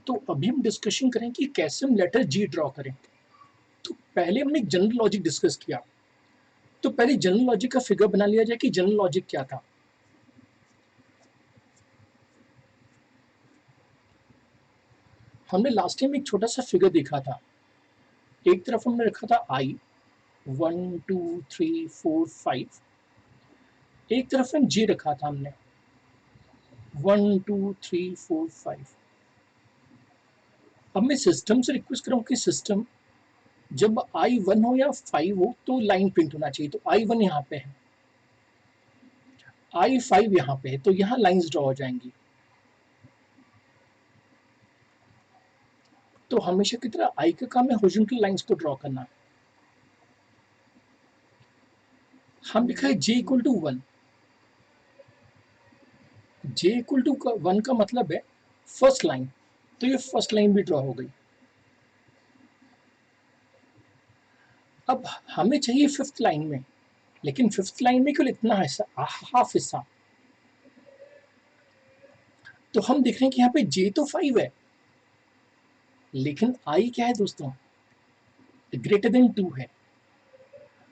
तो अभी हम डिस्कशन करें कि कैसे हम लेटर जी ड्रॉ करें। तो पहले हमने एक जनरल लॉजिक डिस्कस किया। तो पहले जनरल लॉजिक का फिगर बना लिया जाए कि जनरल लॉजिक क्या था। हमने लास्ट टाइम एक छोटा सा फिगर देखा था। एक तरफ हमने रखा था आई 1 2 3 4 5, एक तरफ में जे रखा था हमने 1 2 3 4 5। अब मैं सिस्टम से रिक्वेस्ट कर रहा हूँ कि सिस्टम जब आई 1 हो या 5 हो तो लाइन प्रिंट होना चाहिए। तो आई 1 यहाँ पे है, आई 5 यहाँ पे है, तो यहाँ लाइंस ड्रॉ हो जाएंगी। तो हमेशा की तरह आई का काम है हॉरिजॉन्टल लाइंस को ड्रॉ करना। हम लिखा है J equal to 1। J equal to 1 का मतलब है फर्स्ट लाइन, तो ये फर्स्ट लाइन भी ड्रॉ हो गई। अब हमें चाहिए फिफ्थ लाइन में, लेकिन फिफ्थ लाइन में केवल इतना हिस्सा, हाफ हिस्सा। तो हम देख रहे हैं कि यहाँ पे जे तो 5 है, लेकिन आई क्या है दोस्तों, ग्रेटर देन 2 है।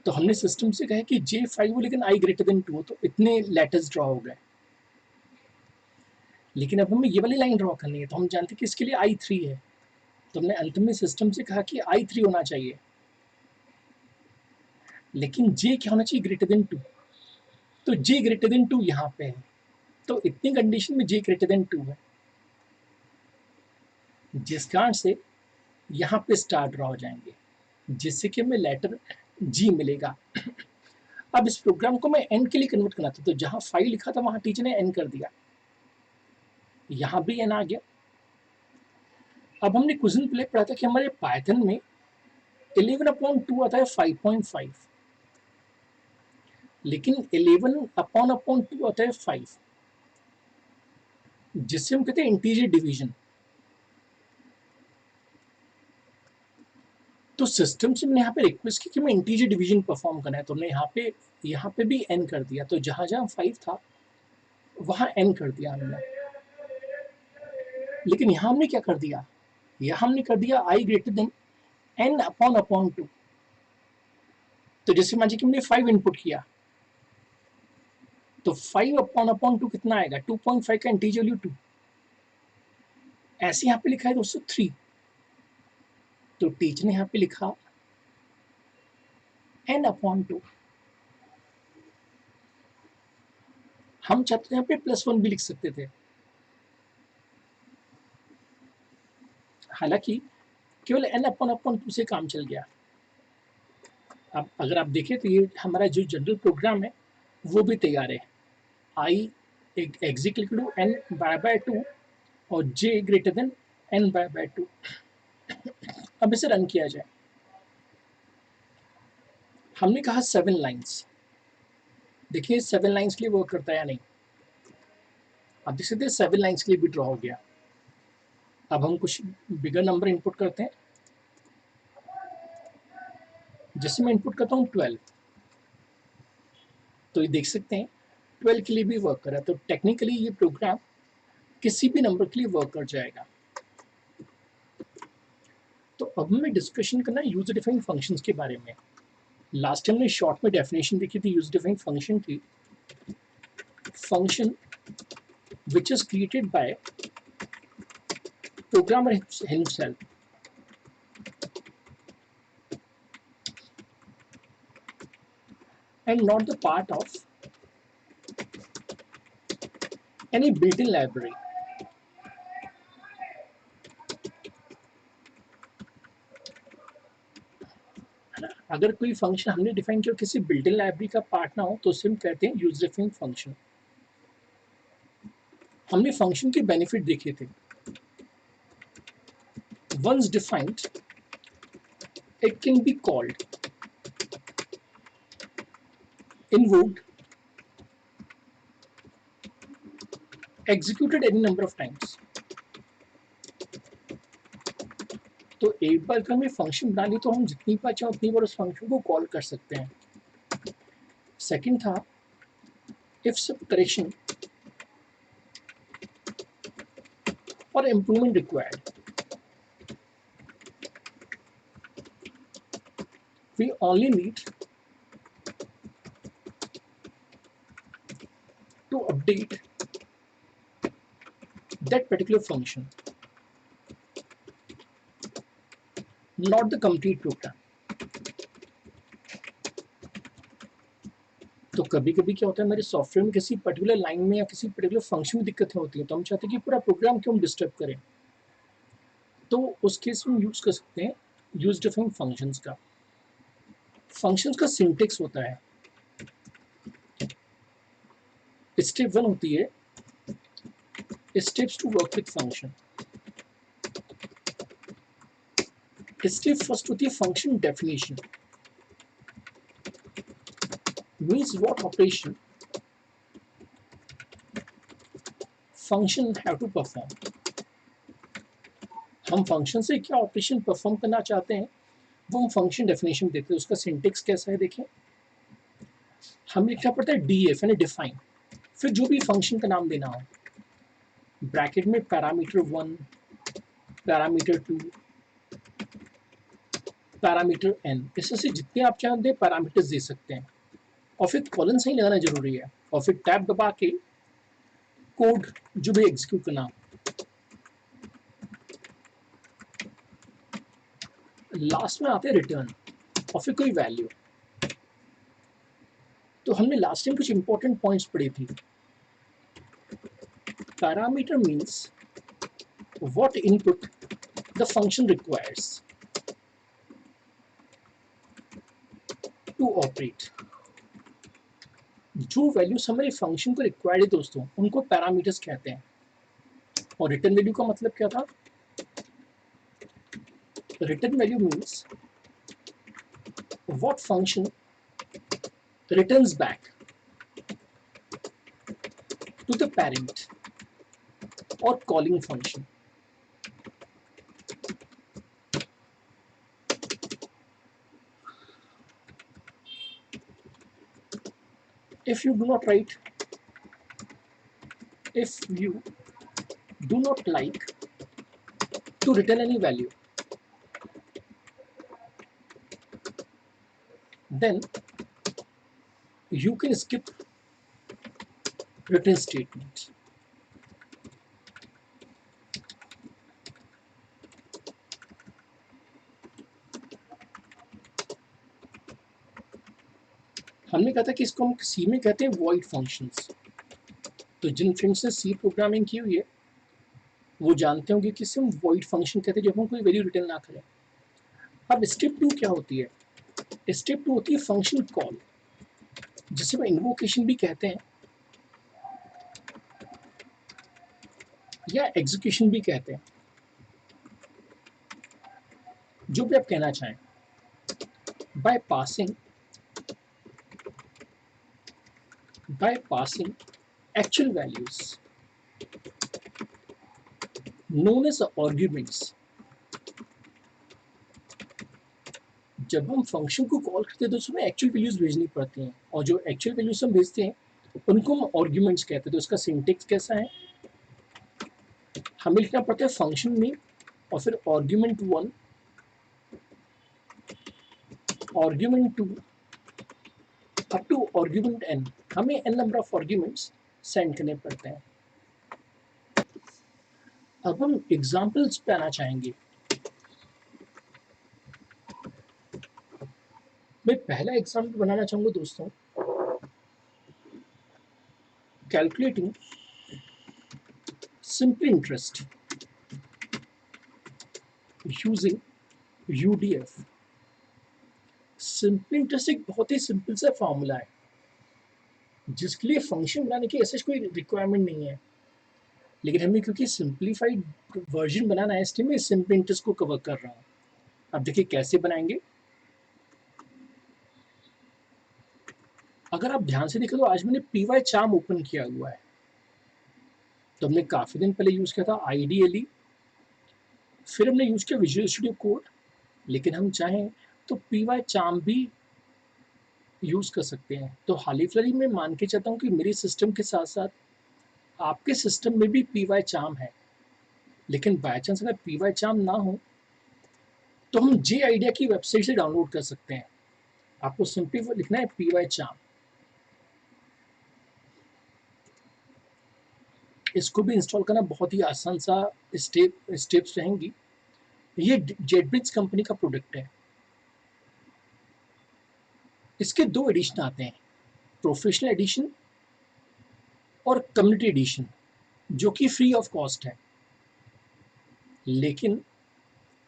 तो हमने सिस्टम से कहा कि जे 5 हो लेकिन आई ग्रेटर देन 2 हो, तो इतने लेटर्स ड्रॉ हो गए। लेकिन अब हमें ये वाली लाइन ड्रॉ करनी है, तो हम जानते हैं कि इसके लिए आई 3 है। तो हमने अंत में सिस्टम से कहा कि आई 3 होना चाहिए, लेकिन जे क्या होना चाहिए, ग्रेटर देन 2। तो जे ग्रेटर देन 2 यहाँ पे है, तो इतनी कंडीशन में जे ग्रेटर देन 2 है, जिस कारण से यहाँ पे स्टार ड्रॉ हो जाएंगे, जिससे कि हमें लेटर जी मिलेगा। अब इस प्रोग्राम को मैं एन के लिए कन्वर्ट करना था, तो जहाँ 5 लिखा था वहाँ टीचर ने एन कर दिया, यहाँ भी एन आ गया। अब हमने कुछ दिन पहले पढ़ा था कि हमारे पाइथन में 11/2 आता है 5.5, लेकिन 11/2 आता है 5, जिससे हम कहते हैं इंटीजर डिवीजन। तो सिस्टम से मैंने यहाँ पे रिक्वेस्ट की कि मैं इंटीजर डिवीजन परफॉर्म करना है, तो हमने यहाँ पे भी एन कर दिया। तो जहाँ जहाँ 5 था वहाँ एन कर दिया हमने। लेकिन यहाँ हमने क्या कर दिया, यहाँ हमने कर दिया आई ग्रेटर देन n/2। तो जैसे मान लीजिए कि हमने 5 इनपुट किया, तो 5/2 कितना आएगा, 2.5 का इंटीजर वैल्यू 2। ऐसे यहाँ पे लिखा है दोस्तों 3, तो टीचर ने यहाँ पे लिखा n/2। हम चाहते थे यहाँ पे +1 भी लिख सकते थे, हालांकि केवल n/2 से काम चल गया। अब अगर आप देखें तो ये हमारा जो जनरल प्रोग्राम है वो भी तैयार है। आई एग्जीक्यूट n/2 और j ग्रेटर देन n/2। अब इसे रन किया जाए। हमने कहा 7 लाइंस, देखिए 7 लाइंस के लिए वर्क करता है या नहीं। अब देख सकते हैं 7 लाइंस के लिए भी ड्रॉ हो गया। अब हम कुछ बिगर नंबर इनपुट करते हैं, जैसे मैं इनपुट करता हूँ 12, तो ये देख सकते हैं 12 के लिए भी वर्क कर रहा है। तो टेक्निकली ये प्रोग्राम किसी भी नंबर के लिए वर्क कर जाएगा। तो अब हमें डिस्कशन करना है यूजर डिफाइंड फंक्शंस के बारे में। लास्ट टाइम ने शॉर्ट में डेफिनेशन देखी थी यूजर डिफाइंड फंक्शन की, function which is created by programmer himself and not the part of any built-in library. अगर कोई फंक्शन हमने डिफाइन किया किसी बिल्ट इन लाइब्रेरी का पार्ट ना हो तो उसे हम कहते हैं यूजर डिफाइंड फंक्शन। हमने फंक्शन के बेनिफिट देखे थे। Once defined, it can be called, invoked, executed any number of times. तो एक बार अगर हमें फंक्शन बना ली तो हम जितनी बार चाहे उतनी बार उस फंक्शन को कॉल कर सकते हैं। सेकंड था इफ सब करेक्शन और improvement required. we only need to update that particular function, not the complete program. तो कभी कभी क्या होता है, मेरे सॉफ्टवेयर में किसी पर्टिकुलर लाइन में या किसी पर्टिकुलर फंक्शन में दिक्कतें होती हैं, तो हम चाहते हैं कि पूरा प्रोग्राम क्यों हम डिस्टर्ब करें, तो उस केस में यूज कर सकते हैं यूज डिफाइन फंक्शंस का। फंक्शंस का सिंटेक्स होता है, स्टेप 1 होती है steps to work with function. Step first होती है function definition, means what operation function have to perform. हम फंक्शन से क्या ऑपरेशन परफॉर्म करना चाहते हैं वो हम फंक्शन डेफिनेशन देते हैं। उसका सिंटेक्स कैसा है देखें, हमें लिखना पड़ता है डीएफ यानी डिफाइन, फिर जो भी फंक्शन का नाम देना हो, ब्रैकेट में पैरामीटर 1, पैरामीटर 2, पैरामीटर n, इससे से जितने आप चाहते हैं पैरामीटर्स दे सकते हैं, और फिर कॉलन सही लगाना जरूरी है, और फिर टैब दबा के कोड जो भी एग्जीक्यूट करना। लास्ट में आते हैं रिटर्न और फिर कोई वैल्यू। तो हमने लास्ट टाइम कुछ इंपॉर्टेंट पॉइंट्स पढ़ी थी। Parameter means what input the function requires to operate. जो वैल्यूज हमारे फंक्शन को रिक्वायर्ड है दोस्तों, उनको पैरामीटर्स कहते हैं। और रिटर्न वैल्यू का मतलब क्या था, return value means what function returns back to the parent or calling function. If you do not like to return any value, then you can skip return statement. हमने कहा था कि इसको हम सी में कहते हैं void functions। तो जिन फ्रेंड्स ने सी प्रोग्रामिंग की हुई है वो जानते होंगे कि इसे हम void function कहते हैं जब हम कोई वैल्यू रिटर्न ना करें। अब स्टेप 2 क्या होती है, स्टेप 2 होती है फंक्शन कॉल, जिसे हम इन्वोकेशन भी कहते हैं या एग्जीक्यूशन भी कहते हैं, जो भी आप कहना चाहें। By passing actual values known as arguments. जब हम फंक्शन को कॉल करते हैं तो उसमें एक्चुअल वैल्यूज भेजनी पड़ती हैं, और जो एक्चुअल वैल्यूज हम भेजते हैं उनको हम आर्ग्यूमेंट्स कहते हैं। तो इसका सिंटेक्स कैसा है, हमें लिखना पड़ता है फंक्शन में और फिर argument 1, argument 2 up to argument n। हमें n number of arguments send करने पड़ते हैं। अब हम एग्जांपल्स पे आना चाहेंगे। मैं पहला एग्जांपल बनाना चाहूंगा दोस्तों, calculating simple interest using UDF। Simple interest एक बहुत ही सिंपल सा फॉर्मूला है जिसके लिए फंक्शन बनाने की ऐसे कोई रिक्वायरमेंट नहीं है, लेकिन हमें क्योंकि सिंप्लीफाइड वर्जन बनाना है इसलिए मैं सिंपल इंटरेस्ट को कवर कर रहा हूँ। अब देखिए कैसे बनाएंगे। अगर आप ध्यान से देखें तो आज मैंने pycharm ओपन किया हुआ है, तो हमने काफी दिन पहले यूज किया था IDLE, फिर हमने यूज किया विजुअल स्टूडियो कोड, लेकिन हम चाहें तो pycharm भी यूज कर सकते हैं। तो हाल ही फिलहाल मैं मान के चलता हूँ कि मेरे सिस्टम के साथ साथ आपके सिस्टम में भी pycharm है, लेकिन बाय चांस अगर pycharm ना हो तो हम JIDEA की वेबसाइट से डाउनलोड कर सकते हैं। आपको सिंपली लिखना है पी वाई चार्म। इसको भी इंस्टॉल करना बहुत ही आसान सा स्टेप्स रहेंगी। ये जेटब्रिक्स कंपनी का प्रोडक्ट है। इसके दो एडिशन आते हैं, प्रोफेशनल एडिशन और कम्युनिटी एडिशन, जो कि फ्री ऑफ कॉस्ट है। लेकिन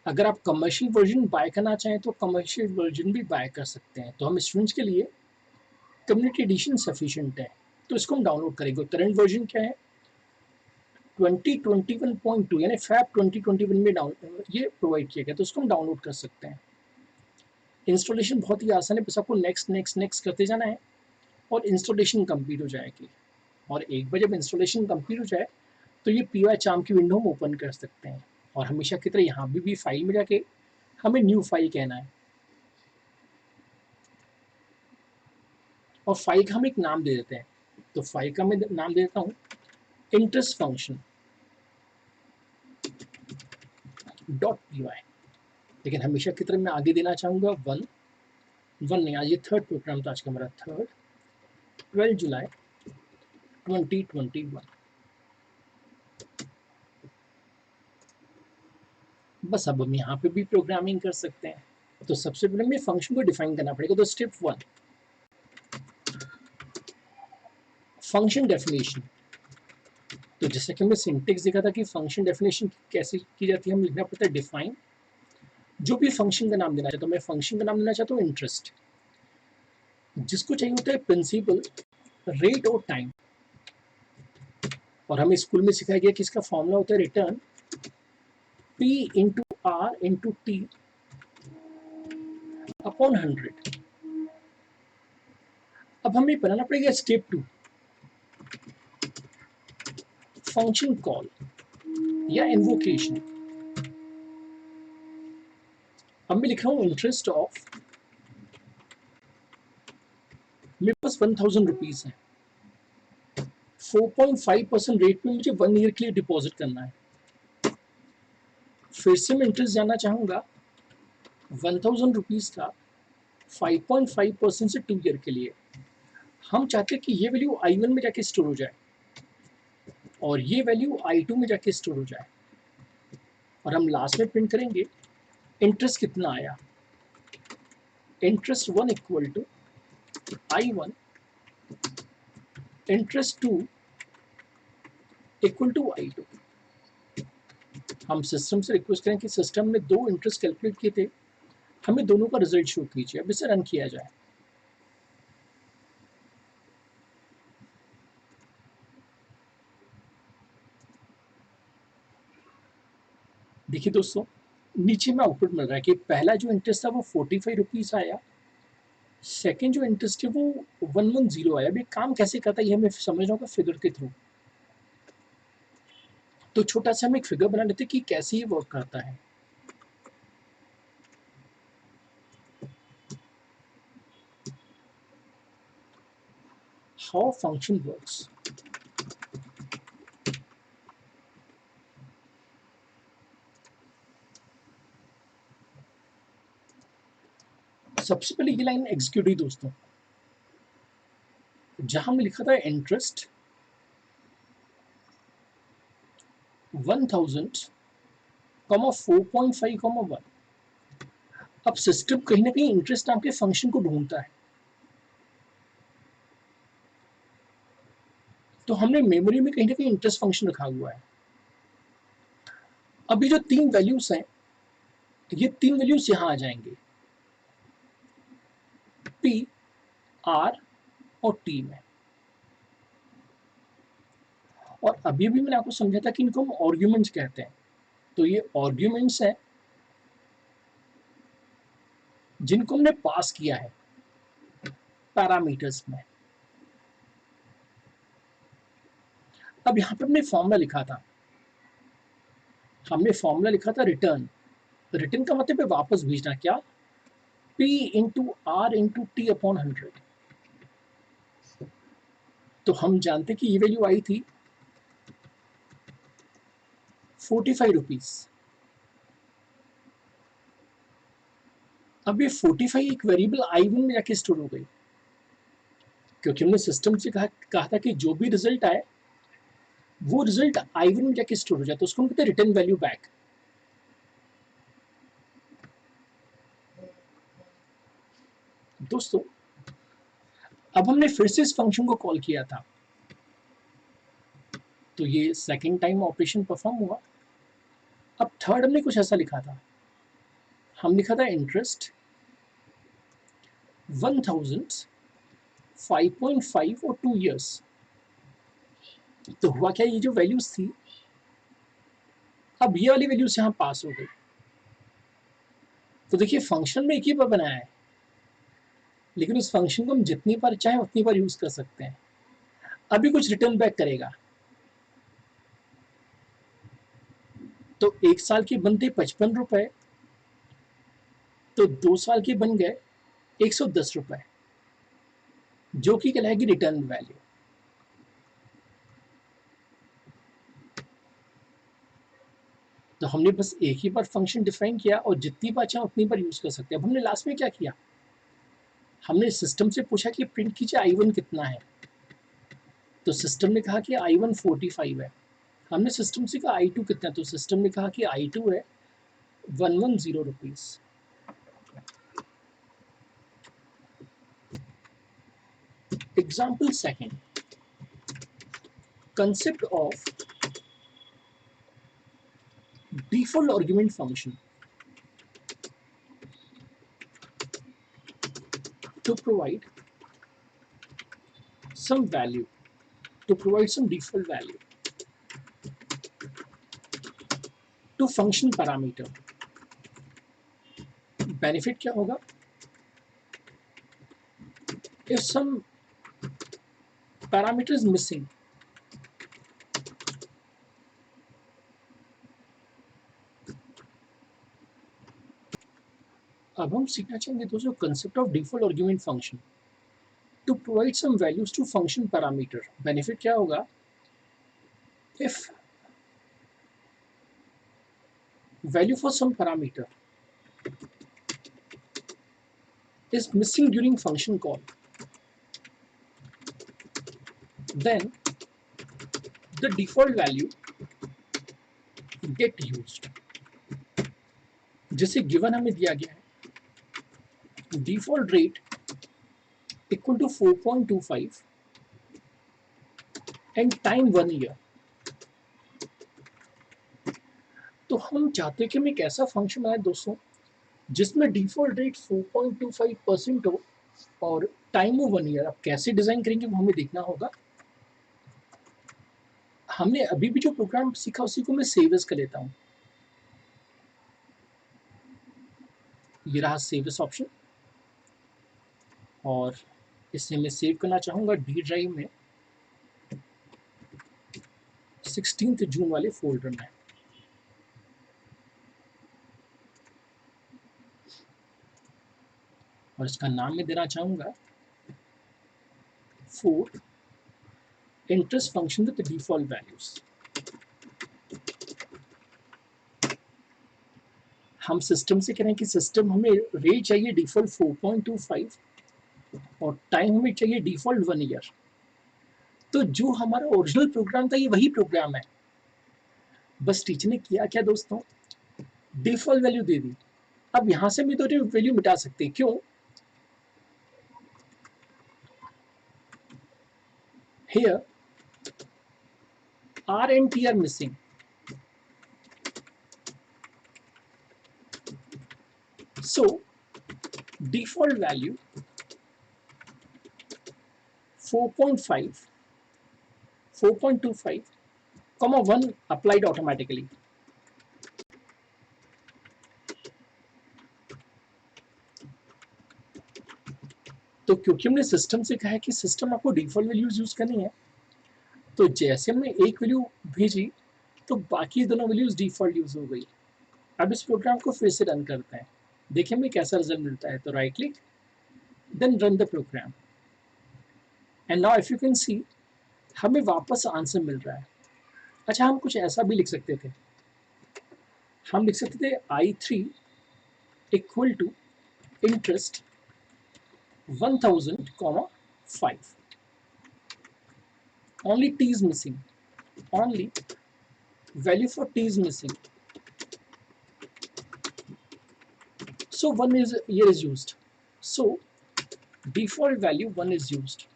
अगर आप कमर्शियल वर्जन बाय करना चाहें तो कमर्शियल वर्जन भी बाय कर सकते हैं। तो हम स्टूडेंट्स के लिए कम्युनिटी एडिशन सफिशिएंट है, तो इसको हम डाउनलोड करेंगे। करंट वर्जन क्या है? 2021.2 यानी फैब 2021 में ये प्रोवाइड किया गया, तो उसको हम डाउनलोड कर सकते हैं। इंस्टॉलेशन बहुत ही आसान है, बस आपको नेक्स्ट नेक्स्ट नेक्स्ट करते जाना है और इंस्टॉलेशन कंप्लीट हो जाएगी। और एक बार जब इंस्टॉलेशन कंप्लीट हो जाए तो ये पी वाई चार्म की विंडो हम ओपन कर सकते हैं। और हमेशा की तरह यहाँ भी फाइल में जाके हमें न्यू फाइल कहना है और फाइल का हम एक नाम दे देते हैं। तो फाइल का मैं नाम दे देता हूँ interest function dot P Y. लेकिन हमेशा की तरह मैं आगे देना चाहूँगा वन नहीं, आज ये थर्ड प्रोग्राम था, आज का मेरा थर्ड, 12 जुलाई 2021। बस अब हम यहाँ पे भी प्रोग्रामिंग कर सकते हैं। तो सबसे पहले हमें फंक्शन को डिफाइन करना पड़ेगा। तो स्टेप 1, फंक्शन डेफिनेशन। तो जैसे कि हमने सिंटेक्स देखा था कि फंक्शन डेफिनेशन कैसे की जाती है, हम लिखना पड़ता है डिफाइन जो भी फंक्शन का नाम देना चाहता हूँ। मैं फंक्शन का नाम देना चाहता हूँ इंटरेस्ट, जिसको चाहिए होता है प्रिंसिपल, रेट और टाइम। और हमें स्कूल में सिखाया गया कि इसका फॉर्मूला होता है return P into R into T upon 100। अब हमें बनाना पड़ेगा स्टेप 2, फंक्शन कॉल या इन्वोकेशन। अब मैं लिख रहा हूँ इंटरेस्ट ऑफ, मेरे पास 1000 रुपीज है, 4.5% रेट पे मुझे 1 ईयर के लिए डिपॉजिट करना है। फिर से मैं इंटरेस्ट जानना चाहूंगा 1000 रुपीज का 5.5% से 2 ईयर के लिए। हम चाहते हैं कि ये वैल्यू I1 में जाके स्टोर हो जाए और ये वैल्यू I2 में जाके स्टोर हो जाए। और हम लास्ट में प्रिंट करेंगे इंटरेस्ट कितना आया, interest 1 equal to I1, interest 2 equal to I2। हम सिस्टम से रिक्वेस्ट करें कि सिस्टम ने दो इंटरेस्ट कैलकुलेट किए थे, हमें दोनों का रिजल्ट शो कीजिए। अब इसे रन किया जाए। देखिए दोस्तों, नीचे में आउटपुट मिल रहा है कि पहला जो इंटरेस्ट था वो 45 रुपीज आया, सेकेंड जो इंटरेस्ट है वो 110 आया। अभी काम कैसे करता है ये हमें समझना होगा फिगर के थ्रू। तो छोटा सा हम एक फिगर बना लेते हैं कि कैसे ये वर्क करता है। How function works. सबसे पहले ये लाइन एग्जीक्यूट हुई दोस्तों, जहां में लिखा था इंटरेस्ट 1000 कॉमा 4.5 कॉमा 1। अब सिस्टम कहीं ना कहीं इंटरेस्ट नाम के फंक्शन को ढूंढता है, तो हमने मेमोरी में कहीं ना कहीं इंटरेस्ट फंक्शन रखा हुआ है। अभी जो तीन वैल्यूज हैं, ये तीन वैल्यूज यहां आ जाएंगे P, R और T में। और अभी भी मैंने आपको समझा था कि इनको हम आर्ग्यूमेंट्स कहते हैं। तो ये आर्ग्यूमेंट्स हैं जिनको हमने पास किया है पैरामीटर्स में। अब यहाँ पे हमने फॉर्मूला लिखा था, रिटर्न। रिटर्न का मतलब है वापस भेजना। क्या? P into R into T upon 100। तो हम जानते कि ये वैल्यू आई थी 45 रुपीज। अब ये 45 एक वेरिएबल i1 में जाके स्टोर हो गई, क्योंकि हमने सिस्टम से कहा था कि जो भी रिजल्ट आए वो रिजल्ट i1 में जाके स्टोर हो जाए, तो उसको हम कहते हैं रिटर्न वैल्यू बैक। दोस्तों अब हमने फिर से इस फंक्शन को कॉल किया था, तो ये सेकेंड टाइम ऑपरेशन परफॉर्म हुआ। अब थर्ड हमने कुछ ऐसा लिखा था, हम लिखा था इंटरेस्ट 1000, 5.5 और 2 years। तो हुआ क्या, ये जो वैल्यूज थी अब ये वाली वैल्यूज यहाँ पास हो गई। तो देखिए फंक्शन में एक ही बार बनाया है, लेकिन उस फंक्शन को हम जितनी बार चाहें उतनी बार यूज कर सकते हैं। अभी कुछ रिटर्न बैक करेगा, तो 1 साल के बनते 55 रुपए, तो 2 साल के बन गए 110 रुपए, जो कि कहलाएगी रिटर्न वैल्यू। तो हमने बस एक ही बार फंक्शन डिफाइन किया और जितनी बार चाहे उतनी बार यूज कर सकते हैं। अब हमने लास्ट में क्या किया, हमने सिस्टम से पूछा कि प्रिंट कीजिए i1 कितना है, तो सिस्टम ने कहा कि i1 45 है। हमने सिस्टम से कहा i2 कितना है, तो सिस्टम ने कहा कि i2 है 110 rupees. Example second, concept of default argument function to provide some value, to provide some default value to function parameter। benefit क्या होगा, if some parameter is missing, अब हम सीखना चाहेंगे दोस्तों concept of default argument function to provide some values to function parameter। benefit क्या होगा, if value for some parameter is missing during function call, then the default value get used। जैसे given हमें दिया गया है default rate equal to 4.25 and time 1 year, तो हम चाहते हैं कि हम एक ऐसा फंक्शन बनाए दोस्तों जिसमें डिफॉल्ट रेट 4.25% हो और टाइम हो 1 ईयर। अब कैसे डिजाइन करेंगे वो हमें देखना होगा। हमने अभी भी जो प्रोग्राम सीखा उसी को मैं सेव एज कर लेता हूँ। ये रहा सेव एज ऑप्शन और इसे मैं सेव करना चाहूँगा डी ड्राइव में 16 जून वाले फोल्डर में। और इसका नाम मैं देना चाहूँगा for interest function with default values। हम सिस्टम से कह रहे हैं कि सिस्टम हमें रेट चाहिए डिफॉल्ट 4.25 और टाइम हमें चाहिए डिफॉल्ट 1 ईयर। तो जो हमारा ओरिजिनल प्रोग्राम था ये वही प्रोग्राम है, बस टीचर ने किया क्या दोस्तों, डिफॉल्ट वैल्यू दे दी। अब यहां से भी तो वैल्यू मिटा सकते हैं, क्यों, here R and T are missing, so default value 4.5 4.25 comma 1 applied automatically। तो क्योंकि हमने सिस्टम से कहा है कि सिस्टम आपको डिफॉल्ट वैल्यूज यूज करनी है, तो जैसे हमने एक वैल्यू भेजी तो बाकी दोनों वैल्यूज डिफॉल्ट यूज हो गई। अब इस प्रोग्राम को फिर से रन करते हैं, देखिए हमें कैसा रिजल्ट मिलता है। तो right click then run the program and now if you can see हमें वापस आंसर मिल रहा है। अच्छा हम कुछ ऐसा भी लिख सकते थे, हम लिख सकते थे i3 equal to interest 1000, 5. Only t is missing. Only value for t is missing. So 1 is here is used. So default value 1 is used.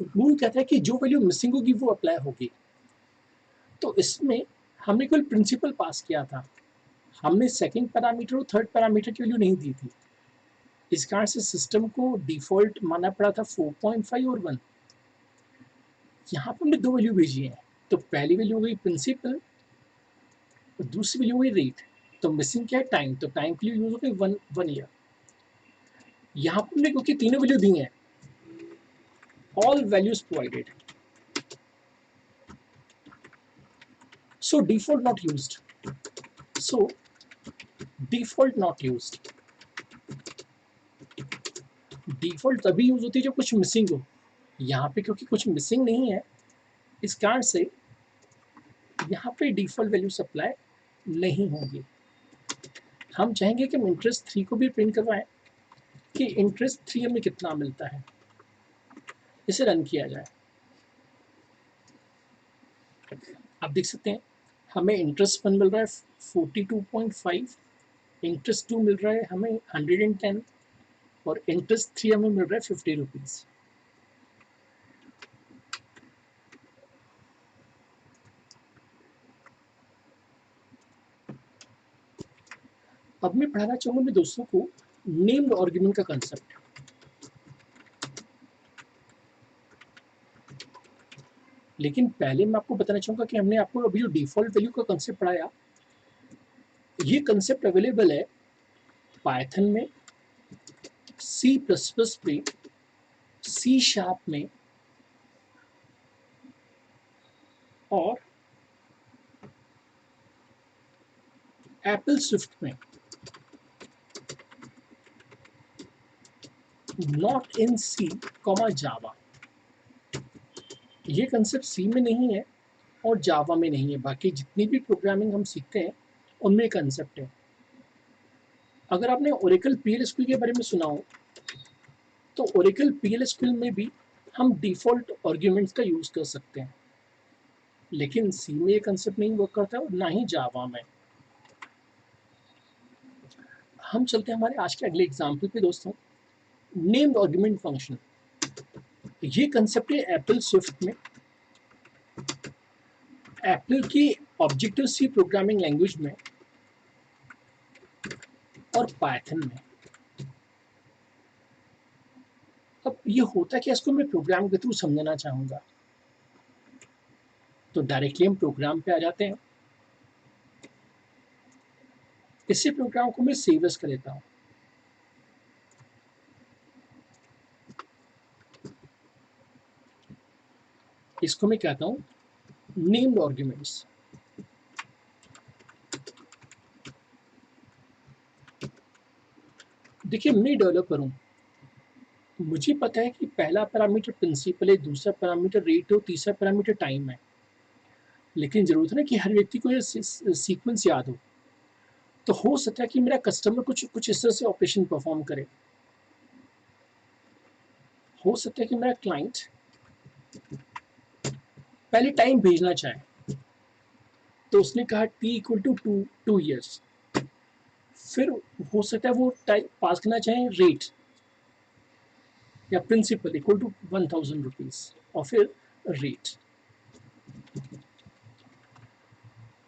Rule कहता है कि जो वैल्यू मिसिंग होगी वो अप्लाई होगी। तो इसमें हमने केवल प्रिंसिपल पास किया था, हमने सेकंड पैरामीटर और थर्ड पैरामीटर की वैल्यू नहीं दी थी। इस कारण से सिस्टम को डिफॉल्ट मानना पड़ा था 4.5 और 1। यहाँ पर हमने दो वैल्यू भेजी है, तो पहली वैल्यू हो गई प्रिंसिपल और दूसरी वैल्यू हो गई रेट। तो मिसिंग क्या है? टाइम। तो टाइम के लिए यूज हो गई 1 ईयर। यहाँ पर हमने क्योंकि तीनों वैल्यू दी हैं, all values provided, so default not used. So default not used. Default तभी यूज होती है जब कुछ मिसिंग हो। यहाँ पे क्योंकि कुछ मिसिंग नहीं है, इस कारण से यहाँ पे डिफॉल्ट वैल्यू सप्लाई नहीं होंगी। हम चाहेंगे कि हम इंटरेस्ट 3 को भी प्रिंट करवाएं कि इंटरेस्ट 3 हमें कितना मिलता है। इसे रन किया जाए। आप देख सकते हैं हमें इंटरेस्ट 1 मिल रहा है 42.5, इंटरेस्ट 2 मिल रहा है हमें 110 और इंटरेस्ट 3 हमें मिल रहा है 50 रुपीज़। अब मैं पढ़ाना चाहूँगा मेरे दोस्तों को नेम्ड आर्गुमेंट का कंसेप्ट। लेकिन पहले मैं आपको बताना चाहूँगा कि हमने आपको अभी जो डिफॉल्ट वैल्यू का कंसेप्ट पढ़ाया, ये कंसेप्ट अवेलेबल है पाइथन में, सी प्लस प्लस पे, सी शार्प में और एप्पल स्विफ्ट में। नॉट इन सी कॉमा जावा। ये कंसेप्ट सी में नहीं है और जावा में नहीं है। बाकी जितनी भी प्रोग्रामिंग हम सीखते हैं उनमें कंसेप्ट है। अगर आपने ओरेकल पीएलएसक्यूएल के बारे में सुना हो तो ओरेकल पीएलएसक्यूएल में भी हम डिफॉल्ट आर्ग्यूमेंट्स का यूज कर सकते हैं, लेकिन सी में ये कंसेप्ट नहीं वर्क करता और ना ही जावा में। हम चलते हैं हमारे आज के अगले एग्जाम्पल पे दोस्तों। नेम्ड आर्गुमेंट फंक्शन, ये कंसेप्ट है एप्पल स्विफ्ट में, एप्पल की ऑब्जेक्टिव सी प्रोग्रामिंग लैंग्वेज में और पाइथन में। अब ये होता क्या, इसको मैं प्रोग्राम के थ्रू समझना चाहूंगा। तो डायरेक्टली हम प्रोग्राम पे आ जाते हैं। इसी प्रोग्राम को मैं सेव एज कर लेता हूं। इसको मैं कहता हूं नेम्ड आर्गुमेंट्स। देखिए मैं डेवलपर हूं, मुझे पता है कि पहला पैरामीटर प्रिंसिपल है, दूसरा पैरामीटर रेट है और तीसरा पैरामीटर टाइम है। लेकिन जरूरत है ना कि हर व्यक्ति को ये सीक्वेंस याद हो। तो हो सकता है कि मेरा कस्टमर कुछ इस तरह से ऑपरेशन परफॉर्म करे। हो सकता है कि मेरा क्लाइंट पहले टाइम भेजना चाहे, तो उसने कहा t इक्वल टू 2 ईयर्स। फिर हो सकता है वो टाइम पास करना चाहे रेट या प्रिंसिपल इक्वल टू 1000 रुपीज और फिर रेट।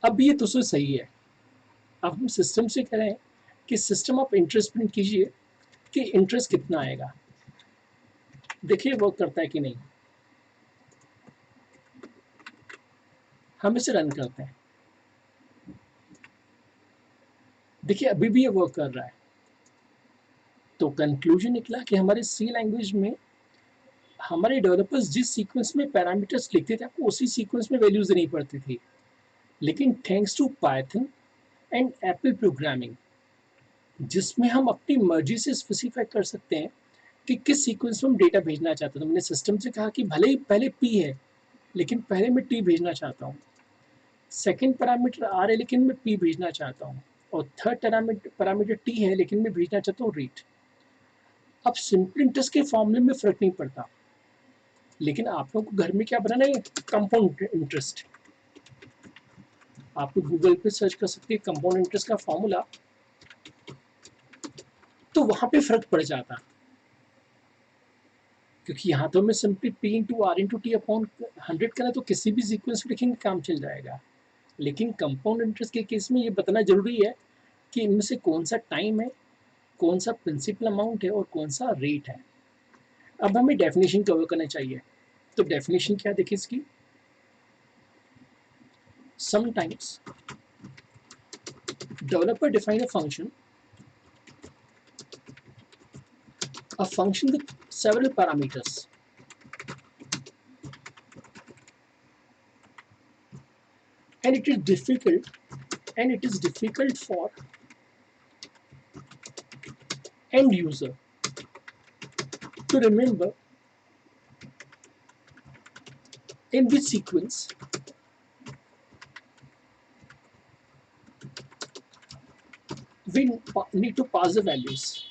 अब ये तो सही है। अब हम सिस्टम से कह रहे हैं कि सिस्टम आप इंटरेस्ट प्रिंट कीजिए कि इंटरेस्ट कितना आएगा। देखिए वर्क करता है कि नहीं। हम इसे रन करते हैं। देखिए अभी भी ये वर्क कर रहा है। तो कंक्लूजन निकला कि हमारे सी लैंग्वेज में हमारे डेवलपर्स जिस सीक्वेंस में पैरामीटर्स लिखते थे आपको उसी सीक्वेंस में वैल्यूज देनी पड़ती थी। लेकिन thanks to Python and Apple programming, जिसमें हम अपनी मर्जी से स्पेसिफाई कर सकते हैं कि किस सीक्वेंस में हम डेटा भेजना चाहते हैं। तो मैंने सिस्टम से कहा कि भले ही पहले पी है लेकिन पहले मैं टी भेजना चाहता हूँ। सेकेंड पैरामीटर आर है लेकिन मैं पी भेजना चाहता हूँ, और थर्ड पैरामीटर टी है लेकिन मैं भेजना चाहता हूँ रेट। अब सिंपल इंटरेस्ट के फॉर्मूले में फर्क नहीं पड़ता, लेकिन आप लोगों को घर में क्या बनाना है, कंपाउंड इंटरेस्ट। आप गूगल पे सर्च कर सकते हैं कंपाउंड इंटरेस्ट का फॉर्मूला, तो वहां पे फर्क पड़ जाता, क्योंकि यहाँ तो मैं simply P into R into T upon 100 करें तो किसी भी सीक्वेंस में लिखेंगे काम चल जाएगा। लेकिन कंपाउंड इंटरेस्ट के केस में ये बताना जरूरी है कि इनमें से कौन सा टाइम है, कौन सा प्रिंसिपल अमाउंट है और कौन सा रेट है। अब हमें डेफिनेशन कवर करना चाहिए, तो डेफिनेशन क्या देखिए इसकी, sometimes developer define a function with several parameters, and it is difficult for end user to remember in which sequence we need to pass the values.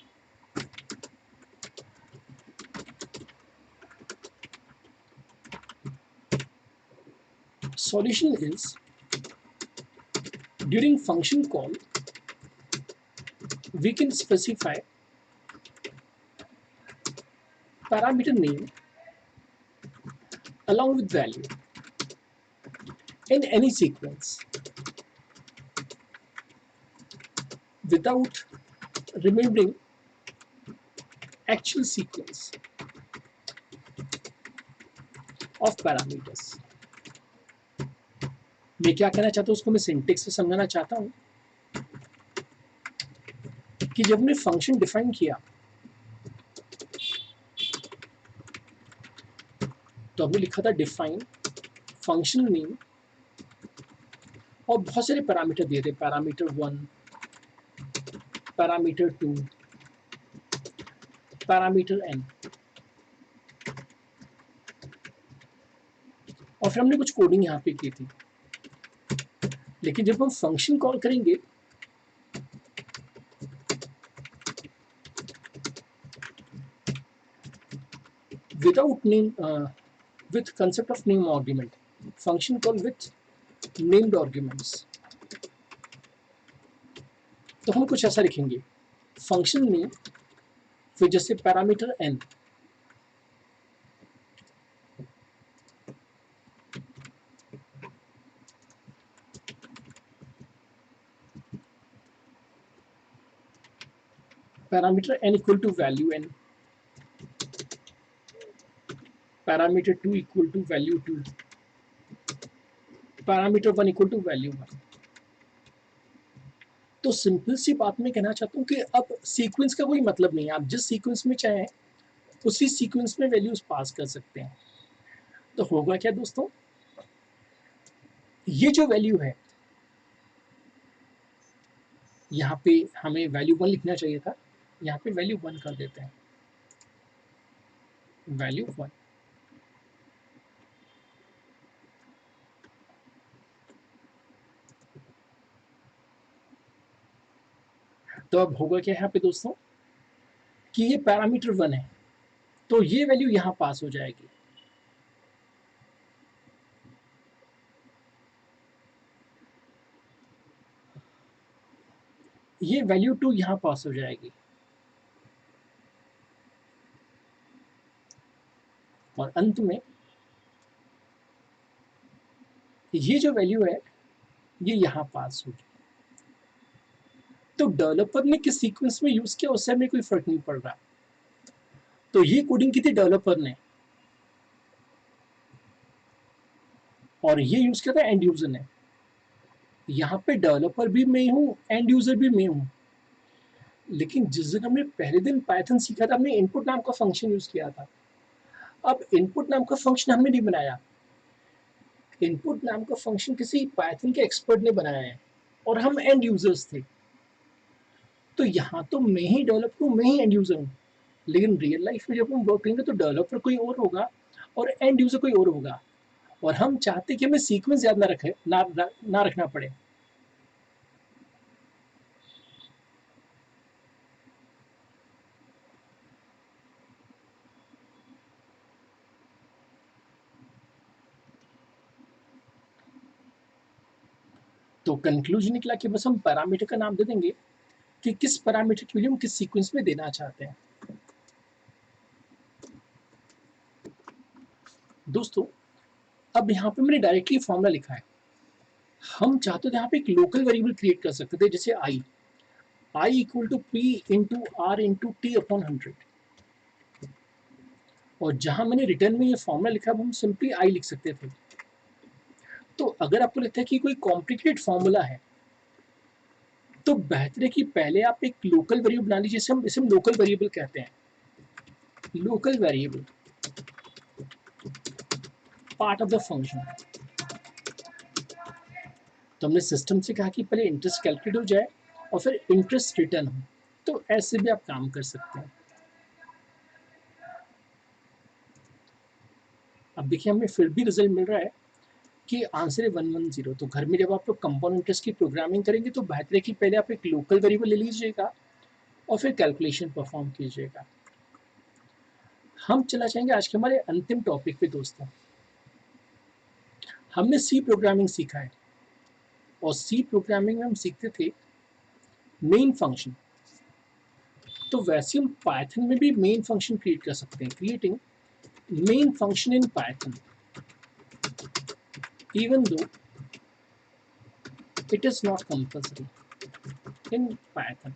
Solution is, during function call we can specify parameter name along with value in any sequence without remembering actual sequence of parameters. मैं क्या कहना चाहता हूँ उसको मैं syntax से समझाना चाहता हूँ कि जब हमने फंक्शन डिफाइन किया तो हमने लिखा था डिफाइन फंक्शन नेम और बहुत सारे पैरामीटर दिए थे, पैरामीटर 1, पैरामीटर 2, पैरामीटर n, और फिर हमने कुछ कोडिंग यहाँ पे की थी। लेकिन जब हम फंक्शन कॉल करेंगे without name with concept of name argument, function call with named arguments, तो हम कुछ ऐसा लिखेंगे, फंक्शन नेम फिर जैसे parameter n, parameter n equal to value n, parameter 2 equal to value 2, parameter 1 equal to value 1। तो simple सी बात मैं कहना चाहता हूँ कि अब सीक्वेंस का कोई मतलब नहीं है, आप जिस सीक्वेंस में चाहें उसी सीक्वेंस में वैल्यूज पास कर सकते हैं। तो होगा क्या दोस्तों, ये जो वैल्यू है यहाँ पे हमें वैल्यू 1 लिखना चाहिए था, यहाँ पे वैल्यू 1 कर देते हैं, वैल्यू 1। तो अब होगा क्या यहाँ पे दोस्तों कि ये पैरामीटर 1 है तो ये वैल्यू यहाँ पास हो जाएगी, ये वैल्यू 2 यहाँ पास हो जाएगी, और अंत में ये जो वैल्यू है ये यहाँ पास होगी। तो डेवलपर ने किस सीक्वेंस में यूज किया उससे हमें कोई फर्क नहीं पड़ रहा। तो ये कोडिंग की थी डेवलपर ने और ये यूज किया था एंड यूजर ने। यहाँ पे डेवलपर भी मैं हूँ, एंड यूजर भी मैं हूँ। लेकिन जिस दिन हमने पहले दिन पाइथन सीखा था हमने इनपुट नाम का फंक्शन यूज किया था। अब इनपुट नाम का फंक्शन हमने नहीं बनाया, इनपुट नाम का फंक्शन किसी पाइथन के एक्सपर्ट ने बनाया है और हम एंड यूजर्स थे। तो यहाँ तो मैं ही डेवलपर हूँ, मैं ही एंड यूजर हूँ। लेकिन रियल लाइफ में जब हम वर्क करेंगे तो डेवलपर कोई और होगा और एंड यूजर कोई और होगा। और हम चाहते कि हमें सीक्वेंस याद ना रखना पड़े। तो कंक्लूजन निकला कि बस हम पैरामीटर का नाम दे देंगे कि किस पैरामीटर की वैल्यू हम किस सीक्वेंस में देना चाहते हैं। दोस्तों, अब यहाँ पे मैंने डायरेक्टली फॉर्मूला लिखा है। हम चाहते थे यहाँ पे एक लोकल वेरिएबल क्रिएट कर सकते थे, जैसे I equal to P into R into T upon 100। और जहां मैंने रिटर्न में ये फॉर्मूला लिखा, अब हम सिंपली आई लिख सकते थे। तो अगर आपको लगता है कि कोई कॉम्प्लिकेटेड फॉर्मूला है, तो बेहतर है कि पहले आप एक लोकल वेरिएबल बना लीजिए। इसे हम लोकल वेरिएबल कहते हैं, local variable part of the function. तो हमने सिस्टम से कहा कि पहले इंटरेस्ट कैलकुलेट हो जाए और फिर इंटरेस्ट रिटर्न हो। तो ऐसे भी आप काम कर सकते हैं। अब देखिए, हमें फिर भी रिजल्ट मिल रहा है कि आंसर है 110। तो घर में जब आप लोग कंपाउंड इंटरेस्ट की प्रोग्रामिंग करेंगे, तो बेहतर है कि पहले आप एक लोकल वेरिएबल ले लीजिएगा और फिर कैलकुलेशन परफॉर्म कीजिएगा। हम चला जाएंगे आज के हमारे अंतिम टॉपिक पे दोस्तों। हमने सी प्रोग्रामिंग सीखा है और सी प्रोग्रामिंग में हम सीखते थे मेन फंक्शन। तो वैसे हम पाइथन में भी मेन फंक्शन क्रिएट कर सकते हैं। Creating main function in Python even though it is not compulsory in Python।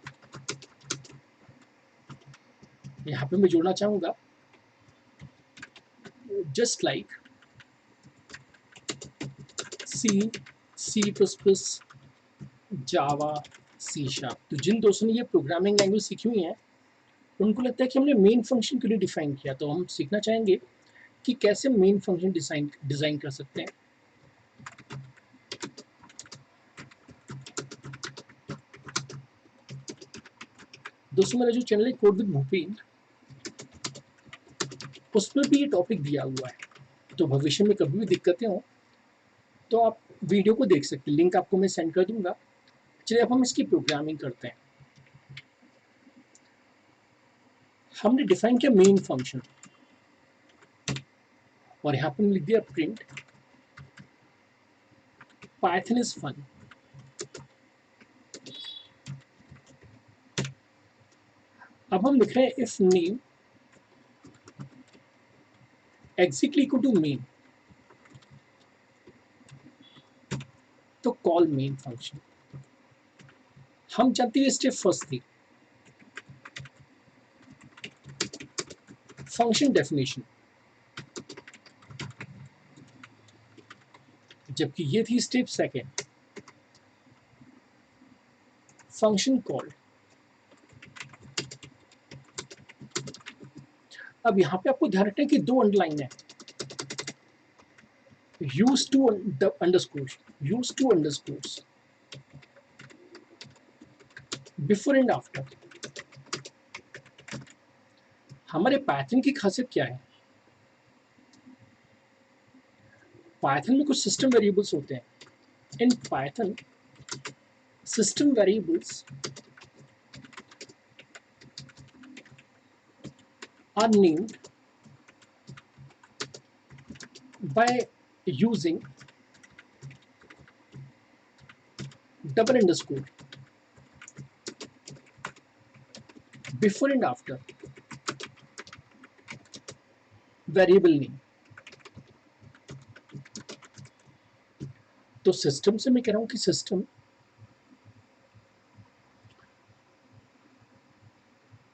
यहाँ पे मैं जोड़ना चाहूँगा just like C, C++, Java, C#। तो जिन दोस्तों ने ये प्रोग्रामिंग लैंग्वेज सीखी हुई हैं, उनको लगता है कि हमने मेन फंक्शन क्यों नहीं डिफाइन किया। तो हम सीखना चाहेंगे कि कैसे मेन फंक्शन डिजाइन कर सकते हैं। दोस्तों, मेरा जो चैनल है कोड विद भूपेन, उसमें भी ये टॉपिक दिया हुआ है। तो भविष्य में कभी भी दिक्कतें हों तो आप वीडियो को देख सकते हैं, लिंक आपको मैं सेंड कर दूंगा। चलिए अब हम इसकी प्रोग्रामिंग करते हैं। हमने डिफाइन किया मेन फंक्शन और यहाँ पर लिख दिया प्रिंट पाइथन इज फन। अब हम लिख रहे हैं if name exactly equal to main, तो कॉल मेन फंक्शन। हम जानते हैं स्टेप फर्स्ट थी फंक्शन डेफिनेशन, जबकि ये थी स्टेप सेकेंड फंक्शन कॉल। अब यहाँ पे आपको ध्यान रखना है कि दो अंडरलाइन है, use two underscores, use two underscores before and after. हमारे पाइथन की खासियत क्या है? पाइथन में कुछ सिस्टम वेरिएबल्स होते हैं। In Python system variables are named by using double underscore before and after variable name। तो सिस्टम से मैं कह रहा हूं कि सिस्टम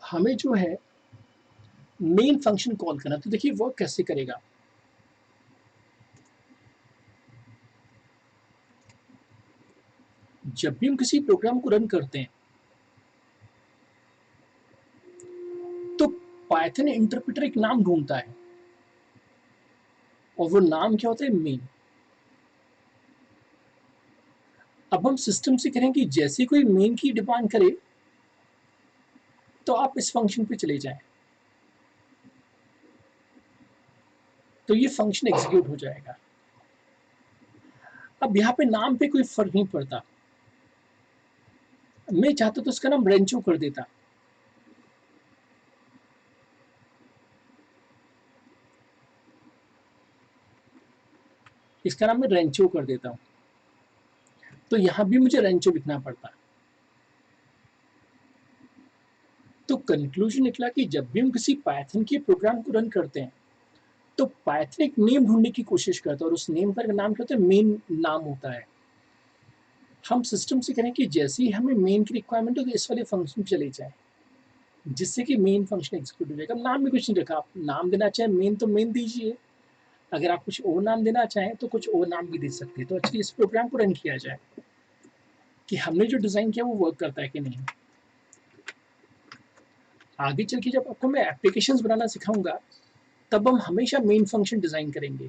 हमें जो है मेन फंक्शन कॉल करना। तो देखिए वर्क कैसे करेगा। जब भी हम किसी प्रोग्राम को रन करते हैं, तो पाइथन इंटरप्रेटर एक नाम ढूंढता है और वो नाम क्या होता है? मेन। अब हम सिस्टम से करें कि जैसे कोई मेन की डिमांड करे तो आप इस फंक्शन पे चले जाएं, तो ये फंक्शन एग्जीक्यूट हो जाएगा। अब यहाँ पे नाम पे कोई फर्क नहीं पड़ता, मैं चाहता तो उसका नाम रेंचो कर देता, इसका नाम मैं रेंचो कर देता हूँ, तो यहाँ भी मुझे रेंचो लिखना पड़ता। तो कंक्लूजन निकला कि जब भी हम किसी पाइथन के प्रोग्राम को रन करते हैं तो पाइथन एक नेम ढूंढने की कोशिश करता है, और उस नेम का नाम क्या होता है, मेन नाम होता है। हम सिस्टम से करें कि जैसे ही हमें मेन की रिक्वायरमेंट हो तो इस वाले फंक्शन पे चले जाए, जिससे कि मेन फंक्शन एग्जीक्यूट हो जाएगा। नाम भी कुछ नहीं रखा, आप नाम देना चाहें मेन तो मेन दीजिए, अगर आप कुछ और नाम देना चाहें तो कुछ और नाम भी दे सकते हैं। तो एक्चुअली इस प्रोग्राम को रन किया जाए कि हमने जो डिज़ाइन किया वो वर्क करता है कि नहीं। आगे चल के जब आपको मैं एप्लीकेशंस बनाना सिखाऊंगा तब हम हमेशा मेन फंक्शन डिज़ाइन करेंगे।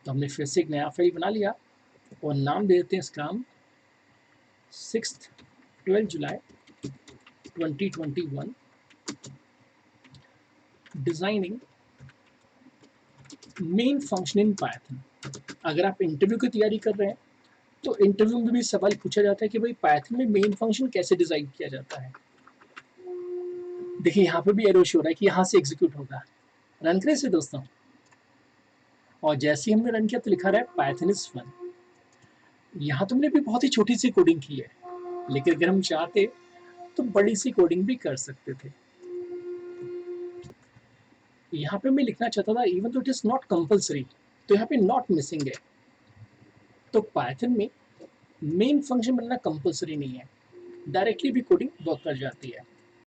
तो हमने फिर से एक नया फाइल बना लिया और नाम दे देते हैं इसका हम 12 जुलाई 2021 designing main function in Python. अगर आप इंटरव्यू की तैयारी कर रहे हैं तो इंटरव्यू में भी सवाल पूछा जाता है कि भाई पाइथन में मेन फंक्शन कैसे डिजाइन किया जाता है। देखिए यहाँ पे भी एरो शो हो रहा है कि यहाँ से एग्जीक्यूट होगा। रन करें इसे दोस्तों, और जैसे ही हमने रन किया तो लिखा रहा है पाइथन इज फन। यहाँ तुमने भी बहुत ही छोटी सी कोडिंग की है, लेकिन अगर हम चाहते तो बड़ी सी कोडिंग भी कर सकते थे। यहाँ पे मैं लिखना चाहता था इवन तो इट इज नॉट कंपलसरी, तो यहाँ पे नॉट मिसिंग है। तो पाइथन में मेन फंक्शन बनना कंपलसरी नहीं है, डायरेक्टली भी कोडिंग वर्क कर जाती है।